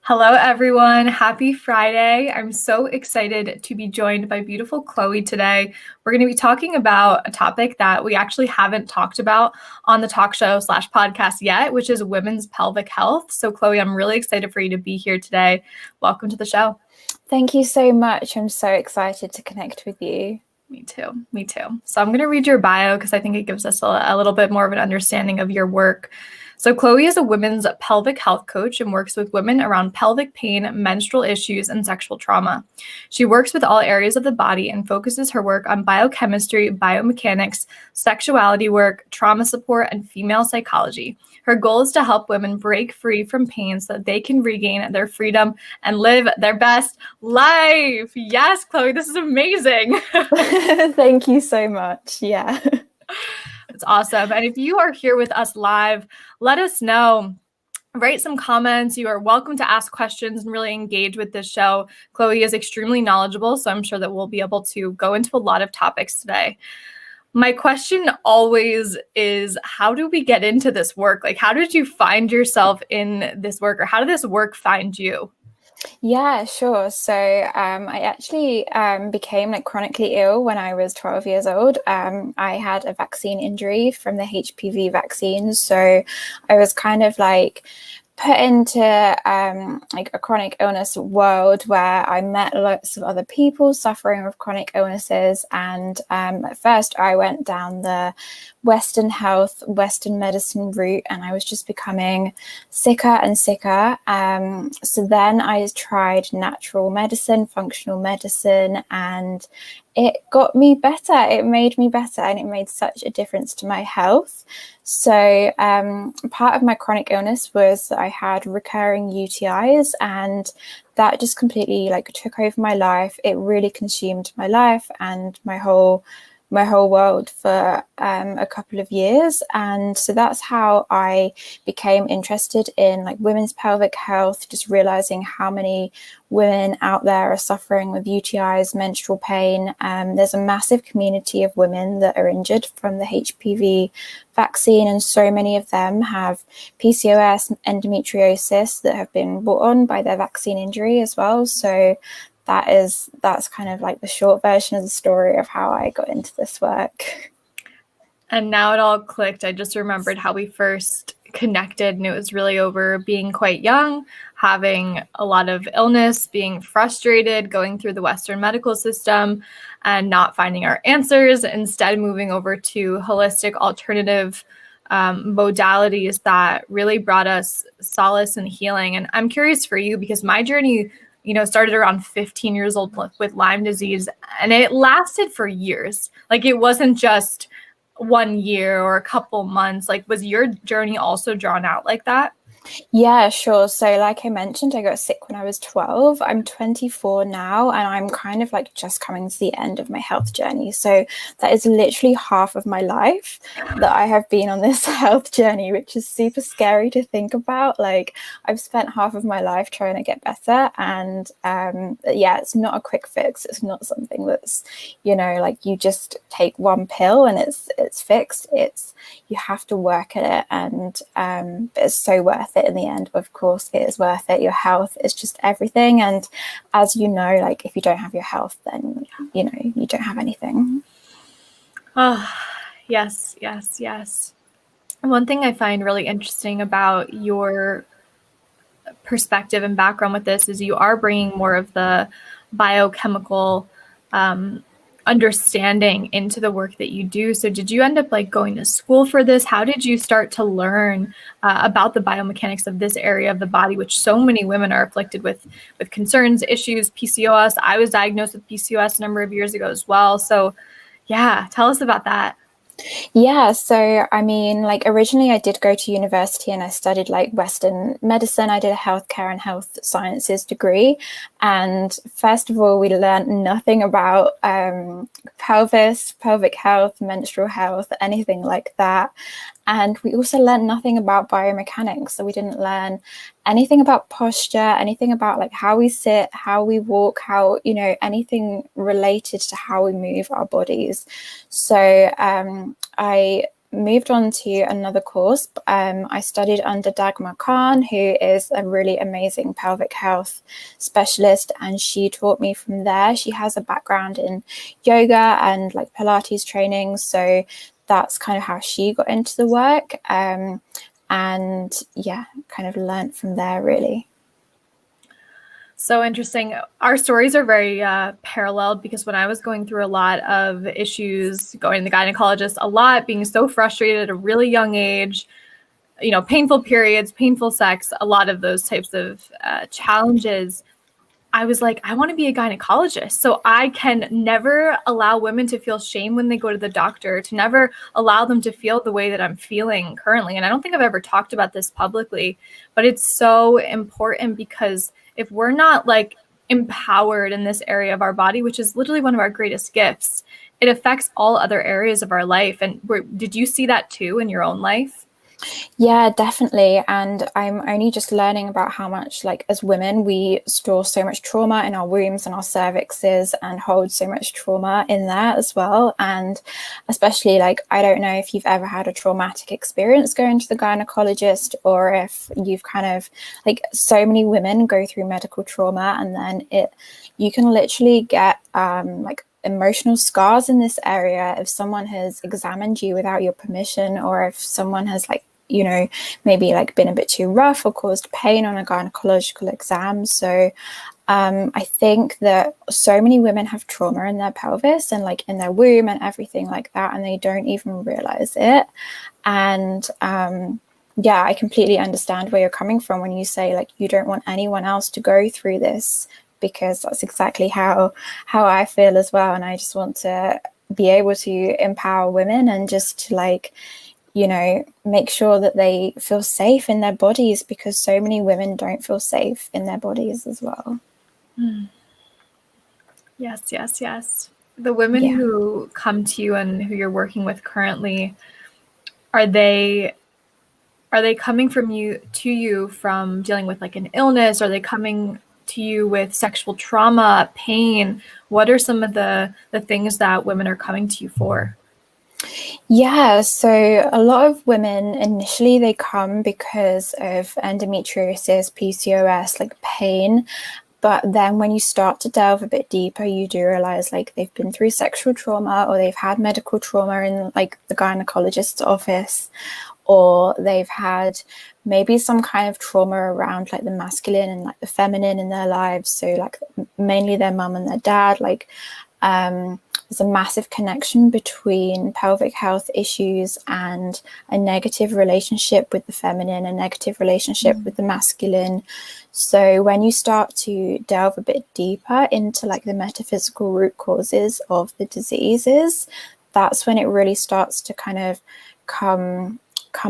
Hello, everyone. Happy Friday. I'm so excited to be joined by beautiful Chloe today. We're going to be talking about a topic that we actually haven't talked about on the talk show / podcast yet, which is women's pelvic health. So, Chloe, I'm really excited for you to be here today. Welcome to the show. Thank you so much. I'm so excited to connect with you. Me too. Me too. So I'm going to read your bio because I think it gives us a little bit more of an understanding of your work. So Chloe is a women's pelvic health coach and works with women around pelvic pain, menstrual issues, and sexual trauma. She works with all areas of the body and focuses her work on biochemistry, biomechanics, sexuality work, trauma support, and female psychology. Her goal is to help women break free from pain so that they can regain their freedom and live their best life. Yes, Chloe, this is amazing. Thank you so much. Yeah. It's awesome. And if you are here with us live, let us know. Write some comments. You are welcome to ask questions and really engage with this show. Chloe is extremely knowledgeable, so I'm sure that we'll be able to go into a lot of topics today. My question always is, how do we get into this work? Like, how did you find yourself in this work, or how did this work find you? Yeah, sure. So I actually became chronically ill when I was 12 years old. I had a vaccine injury from the HPV vaccine. So I was kind of put into a chronic illness world where I met lots of other people suffering with chronic illnesses. And at first I went down the Western health, Western medicine route, and I was just becoming sicker and sicker. So then I tried natural medicine, functional medicine, and it got me better. It made me better, and it made such a difference to my health. So part of my chronic illness was that I had recurring UTIs, and that just completely took over my life. It really consumed my life and my whole world for a couple of years. And so that's how I became interested in women's pelvic health, just realizing how many women out there are suffering with UTIs, menstrual pain. There's a massive community of women that are injured from the HPV vaccine, and so many of them have PCOS, endometriosis that have been brought on by their vaccine injury as well. So that's kind of the short version of the story of how I got into this work. And now it all clicked. I just remembered how we first connected, and it was really over being quite young, having a lot of illness, being frustrated, going through the Western medical system and not finding our answers, instead moving over to holistic alternative modalities that really brought us solace and healing. And I'm curious for you, because my journey started around 15 years old with Lyme disease, and it lasted for years. It wasn't just 1 year or a couple months. Was your journey also drawn out like that? Yeah, sure. So like I mentioned, I got sick when I was 12. I'm 24 now, and I'm kind of just coming to the end of my health journey. So that is literally half of my life that I have been on this health journey, which is super scary to think about. I've spent half of my life trying to get better, and yeah, it's not a quick fix. It's not something that's, you just take one pill and it's fixed. You have to work at it, and it's so worth it in the end. Of course it is worth it. Your health is just everything, and as you know, if you don't have your health, then you don't have anything. Oh, yes. One thing I find really interesting about your perspective and background with this is you are bringing more of the biochemical understanding into the work that you do. So did you end up going to school for this? How did you start to learn about the biomechanics of this area of the body, which so many women are afflicted with concerns, issues, PCOS? I was diagnosed with PCOS a number of years ago as well. So yeah, tell us about that. Yeah, so I mean, originally I did go to university and I studied Western medicine. I did a healthcare and health sciences degree. And first of all, we learned nothing about pelvic health, menstrual health, anything like that. And we also learned nothing about biomechanics. So we didn't learn anything about posture, anything about how we sit, how we walk, how, anything related to how we move our bodies. So I moved on to another course. I studied under Dagmar Khan, who is a really amazing pelvic health specialist, and she taught me from there. She has a background in yoga and like Pilates training, so that's kind of how she got into the work. And yeah, kind of learned from there, really. So interesting. Our stories are very paralleled, because when I was going through a lot of issues, going to the gynecologist a lot, being so frustrated at a really young age, painful periods, painful sex, a lot of those types of challenges, I was like, I want to be a gynecologist so I can never allow women to feel shame when they go to the doctor, to never allow them to feel the way that I'm feeling currently. And I don't think I've ever talked about this publicly, but it's so important, because if we're not like empowered in this area of our body, which is literally one of our greatest gifts, it affects all other areas of our life. And did you see that too in your own life? Yeah, definitely. And I'm only just learning about how much, like, as women, we store so much trauma in our wombs and our cervixes and hold so much trauma in there as well. And especially, like, I don't know if you've ever had a traumatic experience going to the gynecologist, or if you've kind of, like, so many women go through medical trauma, and then you can literally get like emotional scars in this area if someone has examined you without your permission, or if someone has, like, maybe like been a bit too rough or caused pain on a gynecological exam. So I think that so many women have trauma in their pelvis and like in their womb and everything like that, and they don't even realize it. And yeah, I completely understand where you're coming from when you say like you don't want anyone else to go through this, because that's exactly how I feel as well. And I just want to be able to empower women and just to, like, make sure that they feel safe in their bodies, because so many women don't feel safe in their bodies as well. Yes. The women who come to you and who you're working with currently, are they coming to you from dealing with like an illness? Are they coming to you with sexual trauma, pain? What are some of the things that women are coming to you for? Yeah, so a lot of women initially they come because of endometriosis, PCOS, like pain. But then when you start to delve a bit deeper, you do realize like they've been through sexual trauma, or they've had medical trauma in like the gynecologist's office, or they've had maybe some kind of trauma around like the masculine and like the feminine in their lives. So like mainly their mum and their dad, like there's a massive connection between pelvic health issues and a negative relationship with the feminine, a negative relationship with the masculine. So when you start to delve a bit deeper into like the metaphysical root causes of the diseases, that's when it really starts to kind of come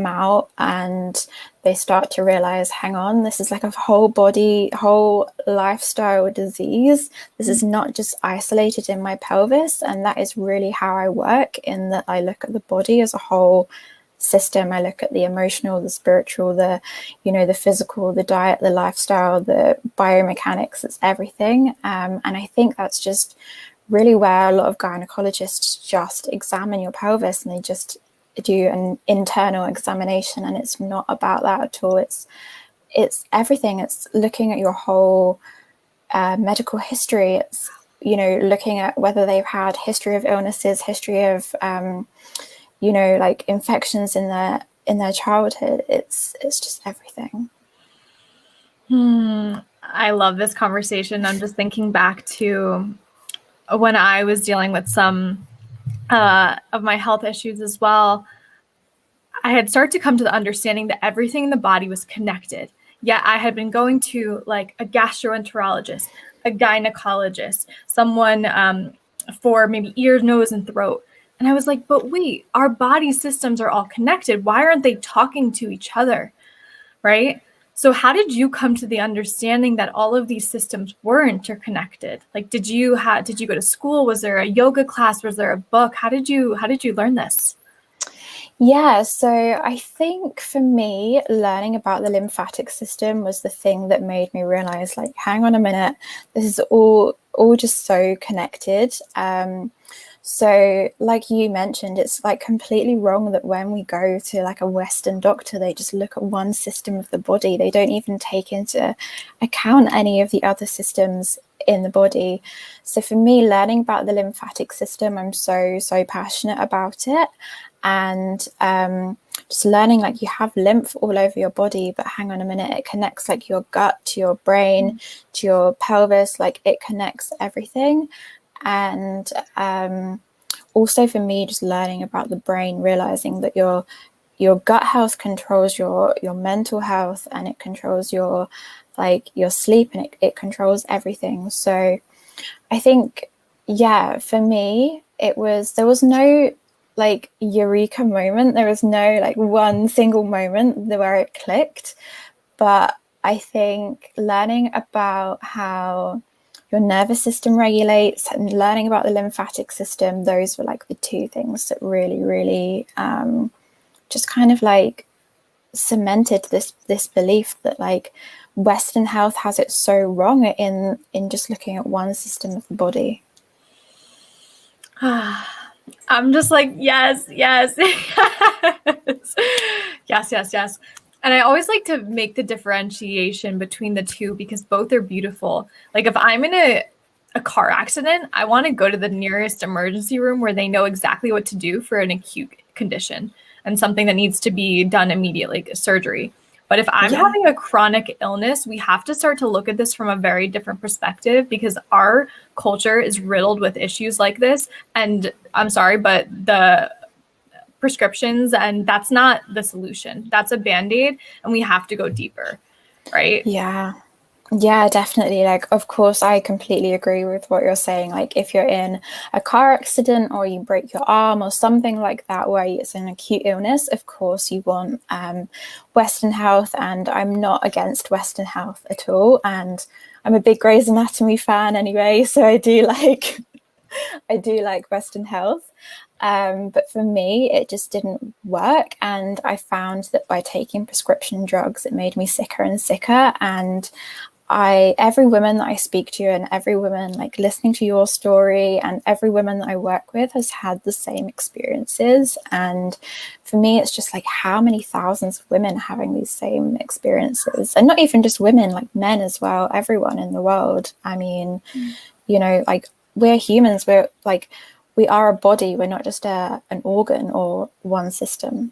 out, and they start to realize, hang on, this is like a whole body, whole lifestyle disease. This is not just isolated in my pelvis. And that is really how I work, in that I look at the body as a whole system. I look at the emotional, the spiritual, the physical, the diet, the lifestyle, the biomechanics. It's everything. And I think that's just really where a lot of gynecologists just examine your pelvis, and they just do an internal examination, and it's not about that at all. It's everything. It's looking at your whole medical history. It's looking at whether they've had history of illnesses, history of like infections in their childhood. It's just everything. I love this conversation. I'm just thinking back to when I was dealing with some of my health issues as well. I had started to come to the understanding that everything in the body was connected. Yet I had been going to like a gastroenterologist, a gynecologist, someone for maybe ear, nose, and throat. And I was like, but wait, our body systems are all connected. Why aren't they talking to each other? Right? So how did you come to the understanding that all of these systems were interconnected? Like, did you go to school? Was there a yoga class? Was there a book? How did you learn this? Yeah, so I think for me, learning about the lymphatic system was the thing that made me realize, like, hang on a minute, this is all just so connected. So like you mentioned, it's like completely wrong that when we go to like a Western doctor, they just look at one system of the body. They don't even take into account any of the other systems in the body. So for me, learning about the lymphatic system, I'm so passionate about it. And just learning like you have lymph all over your body, but hang on a minute, it connects like your gut to your brain, to your pelvis, like it connects everything. And also for me, just learning about the brain, realizing that your gut health controls your mental health, and it controls your sleep, and it controls everything. So I think, yeah, for me, there was no like eureka moment. There was no like one single moment where it clicked. But I think learning about how your nervous system regulates and learning about the lymphatic system, those were like the two things that really just kind of like cemented this belief that like Western health has it so wrong in just looking at one system of the body. I'm just like, yes, yes, yes, yes, yes. And I always like to make the differentiation between the two because both are beautiful. Like if I'm in a car accident, I want to go to the nearest emergency room where they know exactly what to do for an acute condition and something that needs to be done immediately, like surgery. But if I'm having a chronic illness, we have to start to look at this from a very different perspective because our culture is riddled with issues like this. And I'm sorry, but the prescriptions, and that's not the solution. That's a Band-Aid, and we have to go deeper, right? Yeah, definitely. Like, of course, I completely agree with what you're saying. Like, if you're in a car accident or you break your arm or something like that, where it's an acute illness, of course, you want Western health. And I'm not against Western health at all. And I'm a big Grey's Anatomy fan anyway, so I do like Western health. But for me, it just didn't work. And I found that by taking prescription drugs, it made me sicker and sicker. And every woman that I speak to, and every woman like listening to your story, and every woman that I work with has had the same experiences. And for me, it's just like how many thousands of women having these same experiences, and not even just women, like men as well, everyone in the world. I mean, you know, like we're humans, we are a body, we're not just an organ or one system.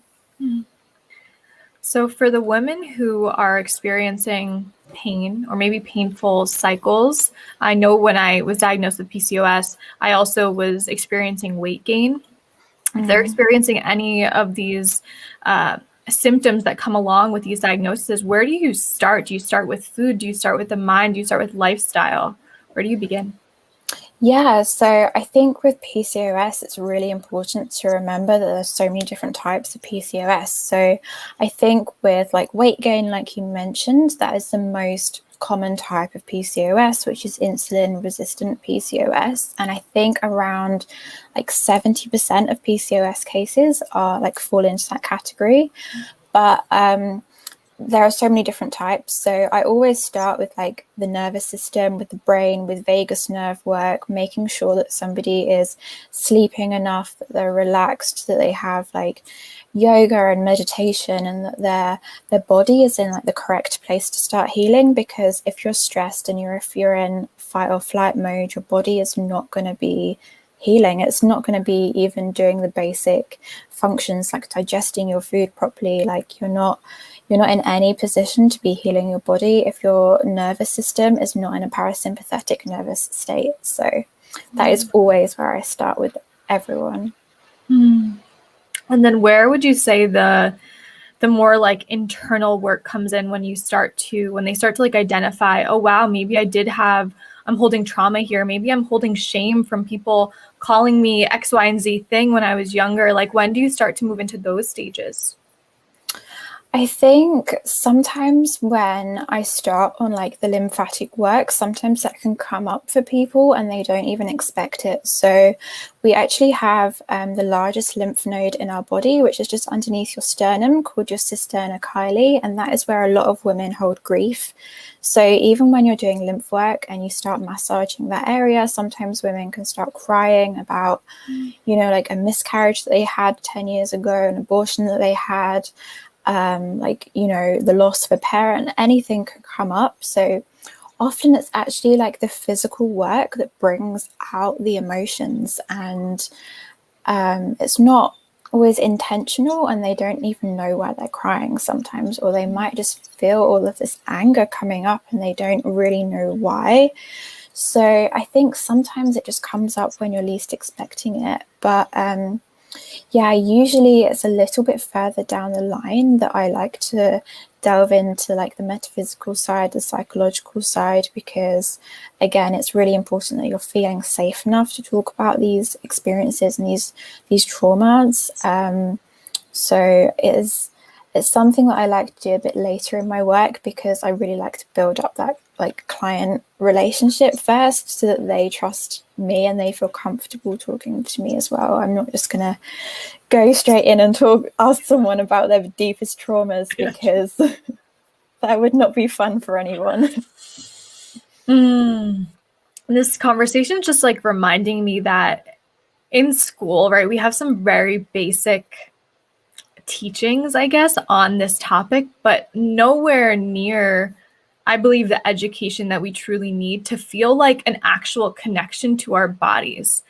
So for the women who are experiencing pain or maybe painful cycles, I know when I was diagnosed with PCOS, I also was experiencing weight gain. If they're experiencing any of these symptoms that come along with these diagnoses, where do you start? Do you start with food? Do you start with the mind? Do you start with lifestyle? Where do you begin? Yeah, so I think with PCOS, it's really important to remember that there's so many different types of PCOS. So I think with like weight gain, like you mentioned, that is the most common type of PCOS, which is insulin resistant PCOS. And I think around like 70% of PCOS cases are like fall into that category. But there are so many different types. So I always start with like the nervous system, with the brain, with vagus nerve work, making sure that somebody is sleeping enough, that they're relaxed, that they have like yoga and meditation, and that their body is in like the correct place to start healing. Because if you're stressed and if you're in fight or flight mode, your body is not going to be healing. It's not going to be even doing the basic functions like digesting your food properly. Like you're not in any position to be healing your body if your nervous system is not in a parasympathetic nervous state. So that is always where I start with everyone. And then where would you say the more like internal work comes in when they start to like identify, oh wow, maybe I'm holding trauma here. Maybe I'm holding shame from people calling me X, Y, and Z thing when I was younger. Like when do you start to move into those stages? I think sometimes when I start on like the lymphatic work, sometimes that can come up for people and they don't even expect it. So we actually have the largest lymph node in our body, which is just underneath your sternum, called your cisterna chyli, and that is where a lot of women hold grief. So even when you're doing lymph work and you start massaging that area, sometimes women can start crying about, you know, like a miscarriage that they had 10 years ago, an abortion that they had, like, you know, the loss of a parent, anything could come up. So often it's actually like the physical work that brings out the emotions, and it's not always intentional, and they don't even know why they're crying sometimes, or they might just feel all of this anger coming up and they don't really know why. So I think sometimes it just comes up when you're least expecting it. But yeah, usually it's a little bit further down the line that I like to delve into like the metaphysical side, the psychological side, because again, it's really important that you're feeling safe enough to talk about these experiences and these traumas. So it's something that I like to do a bit later in my work, because I really like to build up that like client relationship first, so that they trust me and they feel comfortable talking to me as well. I'm not just gonna go straight in and ask someone about their deepest traumas, because that would not be fun for anyone. This conversation is just like reminding me that in school, right, we have some very basic teachings, I guess, on this topic, but nowhere near, I believe, the education that we truly need to feel like an actual connection to our bodies.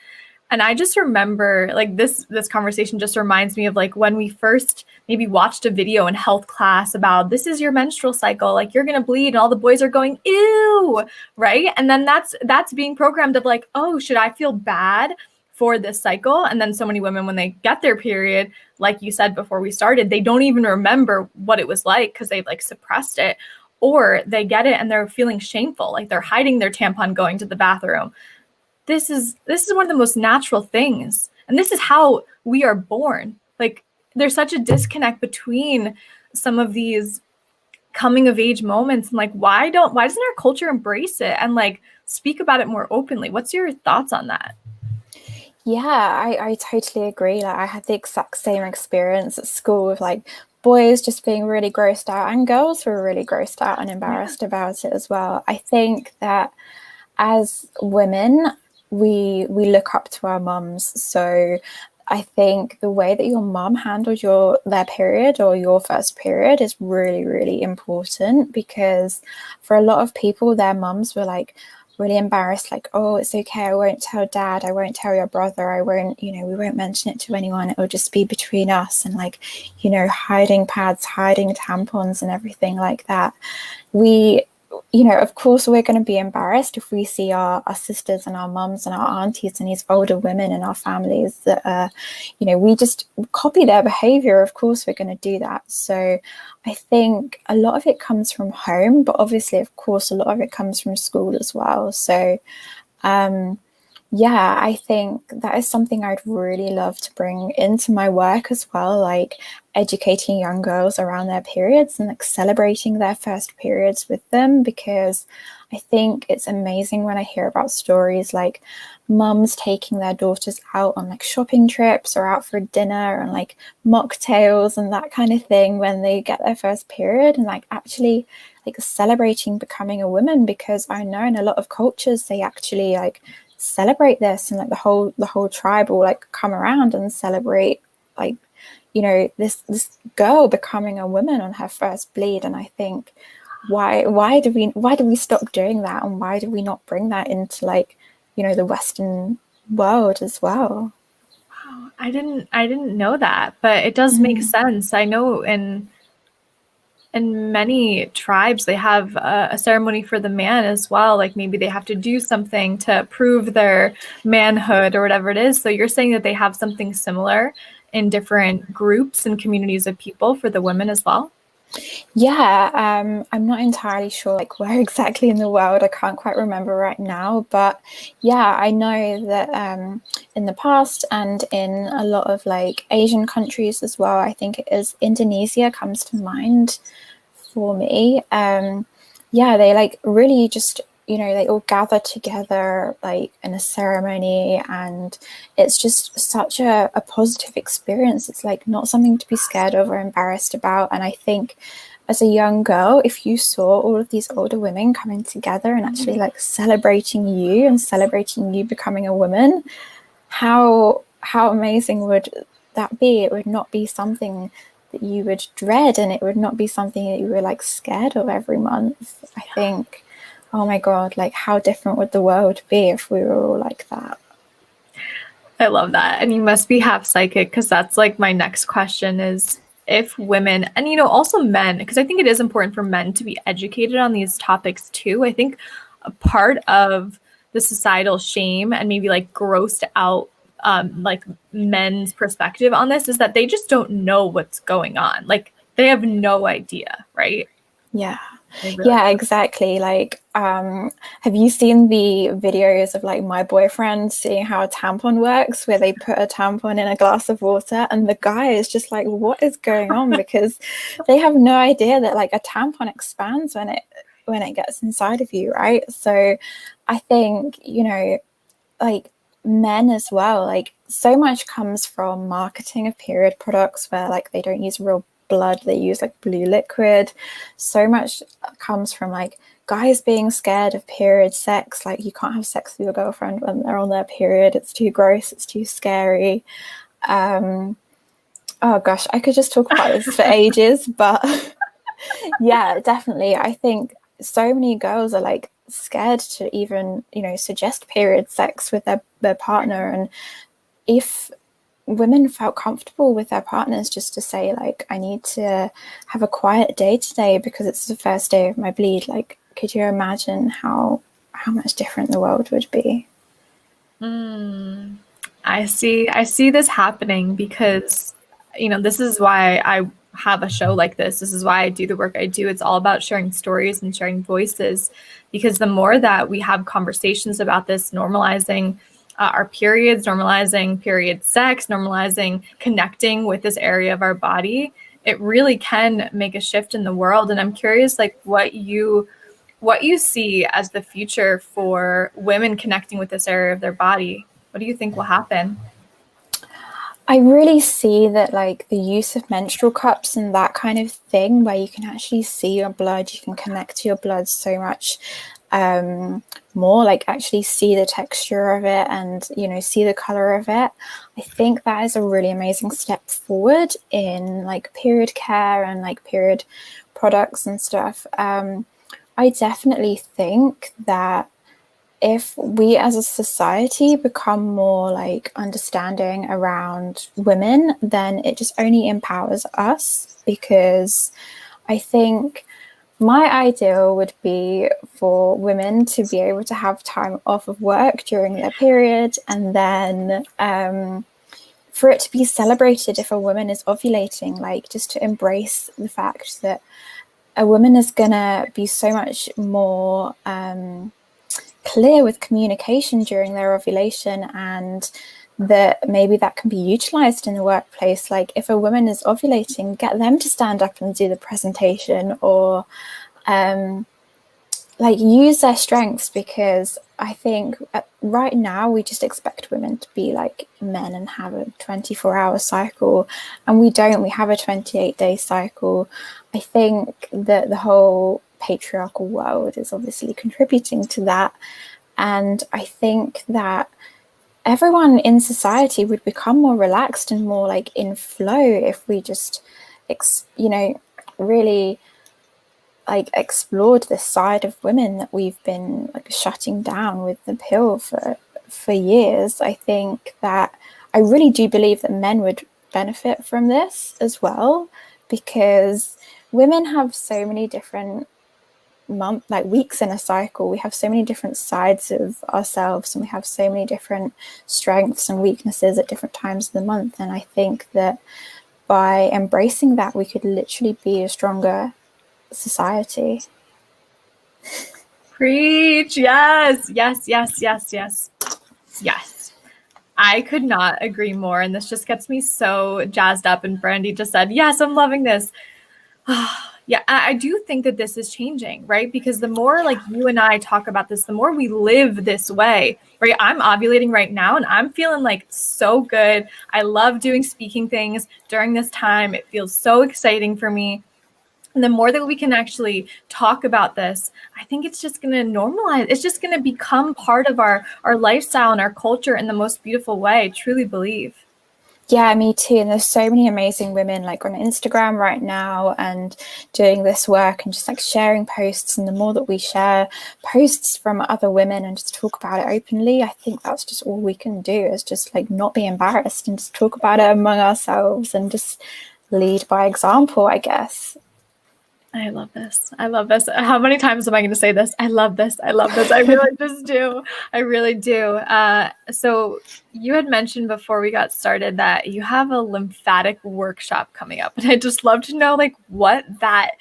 And I just remember like this conversation just reminds me of like when we first maybe watched a video in health class about this is your menstrual cycle, like you're going to bleed, and all the boys are going, ew, right? And then that's being programmed of like, oh, should I feel bad for this cycle? And then so many women, when they get their period, like you said before we started, they don't even remember what it was like because they've like suppressed it, or they get it and they're feeling shameful, like they're hiding their tampon going to the bathroom. This is one of the most natural things, and this is how we are born. Like there's such a disconnect between some of these coming of age moments, and like why doesn't our culture embrace it and like speak about it more openly? What's your thoughts on that? Yeah, I totally agree. Like I had the exact same experience at school with like boys just being really grossed out, and girls were really grossed out and embarrassed about it as well. I think that as women, we look up to our mums. So I think the way that your mum handled their period or your first period is really, really important, because for a lot of people, their mums were like really embarrassed, like, oh, it's okay, I won't tell dad, I won't tell your brother, I won't, you know, we won't mention it to anyone, it'll just be between us, and like, you know, hiding pads, hiding tampons and everything like that. We, you know, of course we're going to be embarrassed if we see our sisters and our mums and our aunties and these older women in our families that you know, we just copy their behavior. Of course we're going to do that. So I think a lot of it comes from home, but obviously, of course, a lot of it comes from school as well. So yeah, I think that is something I'd really love to bring into my work as well, like educating young girls around their periods and like celebrating their first periods with them, because I think it's amazing when I hear about stories like mums taking their daughters out on like shopping trips or out for dinner and like mocktails and that kind of thing when they get their first period, and like actually like celebrating becoming a woman, because I know in a lot of cultures they actually like celebrate this, and like the whole tribe will like come around and celebrate, like, you know, this girl becoming a woman on her first bleed. And I think why do we stop doing that, and why do we not bring that into like, you know, the Western world as well? Wow, I didn't know that, but it does make sense. I know in many tribes they have a ceremony for the man as well, like maybe they have to do something to prove their manhood or whatever it is. So you're saying that they have something similar in different groups and communities of people for the women as well? Yeah, I'm not entirely sure like where exactly in the world. I can't quite remember right now, but yeah, I know that in the past and in a lot of like Asian countries as well, I think it is Indonesia comes to mind for me. Yeah, they like really just, you know, they all gather together like in a ceremony, and it's just such a positive experience. It's like not something to be scared of or embarrassed about. And I think as a young girl, if you saw all of these older women coming together and actually like celebrating you and celebrating you becoming a woman, how amazing would that be? It would not be something that you would dread, and it would not be something that you were like scared of every month. I think, oh my God, like how different would the world be if we were all like that? I love that. And you must be half psychic, because that's like my next question is, if women and also men, because I think it is important for men to be educated on these topics too. I think a part of the societal shame and maybe like grossed out like men's perspective on this is that they just don't know what's going on. Like they have no idea, right? Yeah. They really Yeah, exactly. Like, have you seen the videos of like my boyfriend seeing how a tampon works, where they put a tampon in a glass of water and the guy is just like, what is going on? Because they have no idea that like a tampon expands when it gets inside of you, right? So I think, you know, like men as well, like so much comes from marketing of period products where like they don't use real blood, they use like blue liquid. So much comes from like guys being scared of period sex, like you can't have sex with your girlfriend when they're on their period, it's too gross, it's too scary. Oh gosh, I could just talk about this for ages, but yeah, definitely. I think so many girls are like scared to even, you know, suggest period sex with their partner. And if women felt comfortable with their partners just to say like, I need to have a quiet day today because it's the first day of my bleed, like could you imagine how much different the world would be? I see this happening because this is why I have a show like this. This is why I do the work I do. It's all about sharing stories and sharing voices, because the more that we have conversations about this, normalizing our periods, normalizing period sex, normalizing connecting with this area of our body, it really can make a shift in the world. And I'm curious, like what you see as the future for women connecting with this area of their body. What do you think will happen? I really see that like the use of menstrual cups and that kind of thing, where you can actually see your blood, you can connect to your blood so much more, like actually see the texture of it and, you know, see the color of it. I think that is a really amazing step forward in like period care and like period products and stuff. I definitely think that if we as a society become more like understanding around women, then it just only empowers us, because I think my ideal would be for women to be able to have time off of work during their period, and then for it to be celebrated if a woman is ovulating, like just to embrace the fact that a woman is gonna be so much more clear with communication during their ovulation, and that maybe that can be utilized in the workplace. Like if a woman is ovulating, get them to stand up and do the presentation, or like use their strengths, because I think right now we just expect women to be like men and have a 24-hour cycle, and we don't. We have a 28-day cycle. I think that the whole patriarchal world is obviously contributing to that, and I think that everyone in society would become more relaxed and more like in flow if we just really like explored this side of women that we've been like shutting down with the pill for years. I think that I really do believe that men would benefit from this as well, because women have so many different like weeks in a cycle. We have so many different sides of ourselves, and we have so many different strengths and weaknesses at different times of the month. And I think that by embracing that, we could literally be a stronger society. Preach. Yes, yes, yes, yes, yes, yes. I could not agree more. And this just gets me so jazzed up. And Brandy just said, yes, I'm loving this. Yeah, I do think that this is changing, right? Because the more like you and I talk about this, the more we live this way, right? I'm ovulating right now and I'm feeling like so good. I love doing speaking things during this time. It feels so exciting for me. And the more that we can actually talk about this, I think it's just going to normalize. It's just going to become part of our lifestyle and our culture in the most beautiful way. I truly believe. Yeah, me too. And there's so many amazing women like on Instagram right now and doing this work and just like sharing posts. And the more that we share posts from other women and just talk about it openly, I think that's just all we can do, is just like not be embarrassed and just talk about it among ourselves and just lead by example, I guess. I love this. I love this. How many times am I going to say this? I love this. I love this. I really just do. I really do. So you had mentioned before we got started that you have a lymphatic workshop coming up, and I'd just love to know like what that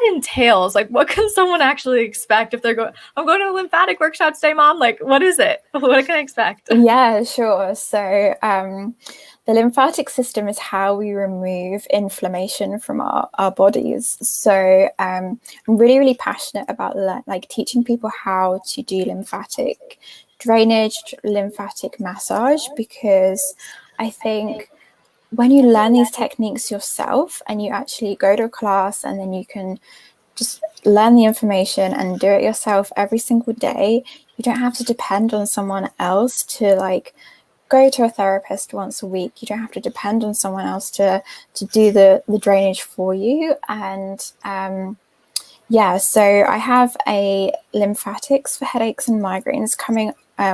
entails. Like, what can someone actually expect if they're going? I'm going to a lymphatic workshop today, Mom. Like, what is it? What can I expect? Yeah, sure. So the lymphatic system is how we remove inflammation from our bodies. So I'm really, really passionate about like teaching people how to do lymphatic drainage, lymphatic massage, because I think when you learn these techniques yourself and you actually go to a class and then you can just learn the information and do it yourself every single day, you don't have to depend on someone else to like go to a therapist once a week. You don't have to depend on someone else to do the drainage for you. And yeah, so I have a lymphatics for headaches and migraines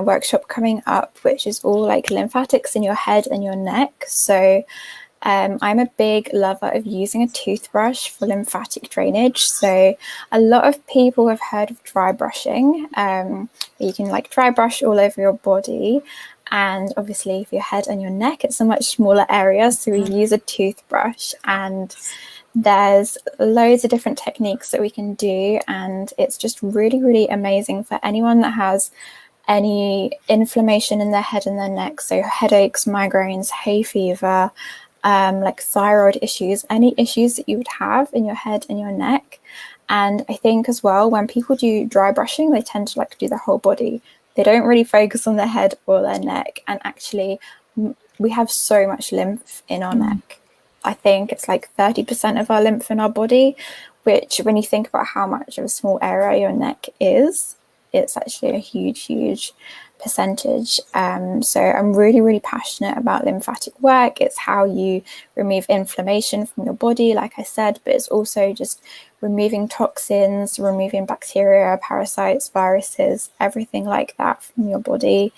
workshop coming up, which is all like lymphatics in your head and your neck. So I'm a big lover of using a toothbrush for lymphatic drainage. So a lot of people have heard of dry brushing. You can like dry brush all over your body. And obviously for your head and your neck, it's a much smaller area. So we use a toothbrush, and there's loads of different techniques that we can do. And it's just really, really amazing for anyone that has any inflammation in their head and their neck. So headaches, migraines, hay fever, like thyroid issues, any issues that you would have in your head and your neck. And I think as well, when people do dry brushing, they tend to like do the whole body. They don't really focus on their head or their neck. And actually, we have so much lymph in our neck. I think it's like 30% of our lymph in our body, which when you think about how much of a small area your neck is, it's actually a huge, huge percentage. So I'm really, really passionate about lymphatic work. It's how you remove inflammation from your body, like I said, but it's also just removing toxins, removing bacteria, parasites, viruses, everything like that from your body.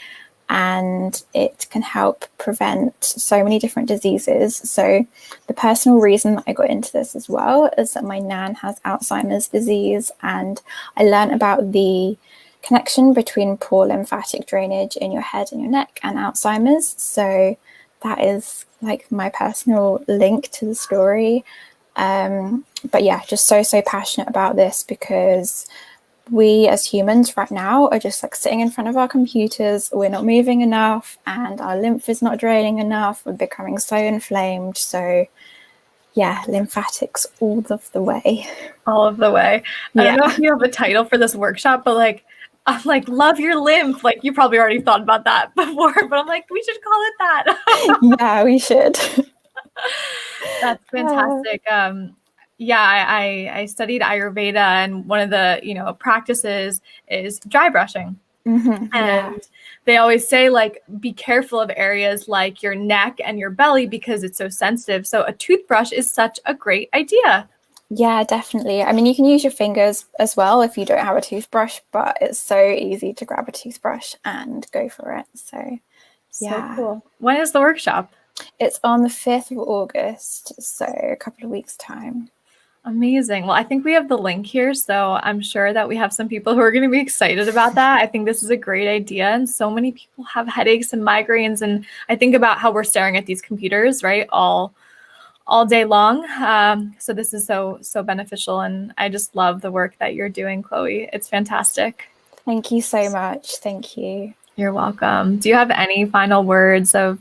And it can help prevent so many different diseases. So the personal reason that I got into this as well is that my nan has Alzheimer's disease, and I learned about the connection between poor lymphatic drainage in your head and your neck and Alzheimer's. So that is like my personal link to the story. But yeah, just so passionate about this, because we as humans right now are just like sitting in front of our computers. We're not moving enough, and our lymph is not draining enough. We're becoming so inflamed. So yeah, lymphatics all of the way. All of the way. I don't know if you have a title for this workshop, but like, I'm like, love your lymph. Like, you probably already thought about that before, but I'm like, we should call it that. Yeah, we should. That's fantastic. Yeah, I studied Ayurveda, and one of the practices is dry brushing. And they always say, like, be careful of areas like your neck and your belly because it's so sensitive. So a toothbrush is such a great idea. Yeah, definitely. I mean, you can use your fingers as well if you don't have a toothbrush, but it's so easy to grab a toothbrush and go for it. So yeah. Cool. When is the workshop? It's on the 5th of August, so a couple of weeks' time. Amazing. Well, I think we have the link here, so I'm sure that we have some people who are going to be excited about that. I think this is a great idea, and so many people have headaches and migraines, and I think about how we're staring at these computers, right, all all day long. So this is so beneficial, and I just love the work that you're doing, Chloe. It's fantastic. Thank you so much. Thank you. You're welcome. Do you have any final words of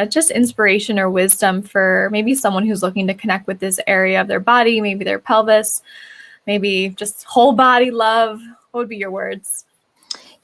just inspiration or wisdom for maybe someone who's looking to connect with this area of their body, maybe their pelvis, maybe just whole body love? What would be your words?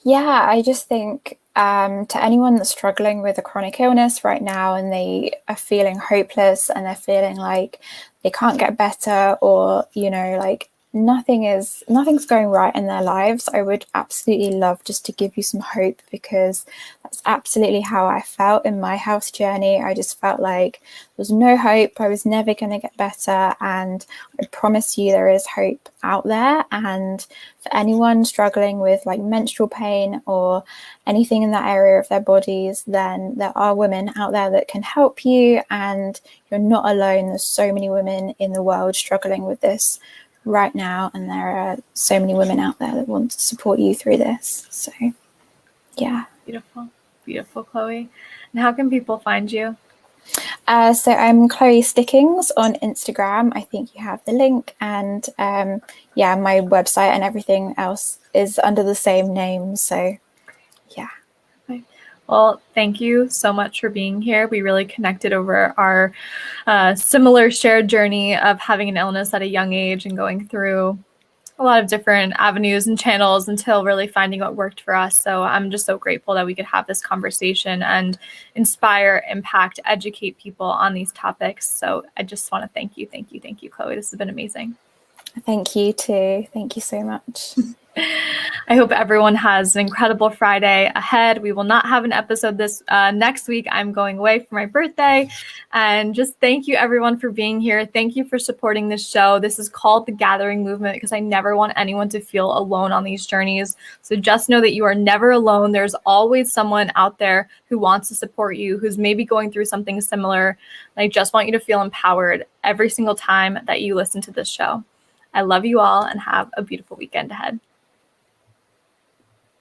Yeah, I just think to anyone that's struggling with a chronic illness right now and they are feeling hopeless and they're feeling like they can't get better, or, you know, like nothing's going right in their lives, I would absolutely love just to give you some hope, because that's absolutely how I felt in my health journey. I just felt like there was no hope. I was never going to get better, and I promise you there is hope out there. And for anyone struggling with like menstrual pain or anything in that area of their bodies, then there are women out there that can help you, and you're not alone. There's so many women in the world struggling with this right now, and there are so many women out there that want to support you through this. So yeah. Beautiful, Chloe. And how can people find you? So I'm Chloe Stickings on Instagram. I think you have the link, and yeah, my website and everything else is under the same name. So yeah. Well, thank you so much for being here. We really connected over our similar shared journey of having an illness at a young age and going through a lot of different avenues and channels until really finding what worked for us. So I'm just so grateful that we could have this conversation and inspire, impact, educate people on these topics. So I just want to thank you, Chloe. This has been amazing. Thank you too. Thank you so much. I hope everyone has an incredible Friday ahead. We will not have an episode this next week. I'm going away for my birthday. And just thank you, everyone, for being here. Thank you for supporting this show. This is called The Gathering Movement because I never want anyone to feel alone on these journeys. So just know that you are never alone. There's always someone out there who wants to support you, who's maybe going through something similar. And I just want you to feel empowered every single time that you listen to this show. I love you all and have a beautiful weekend ahead.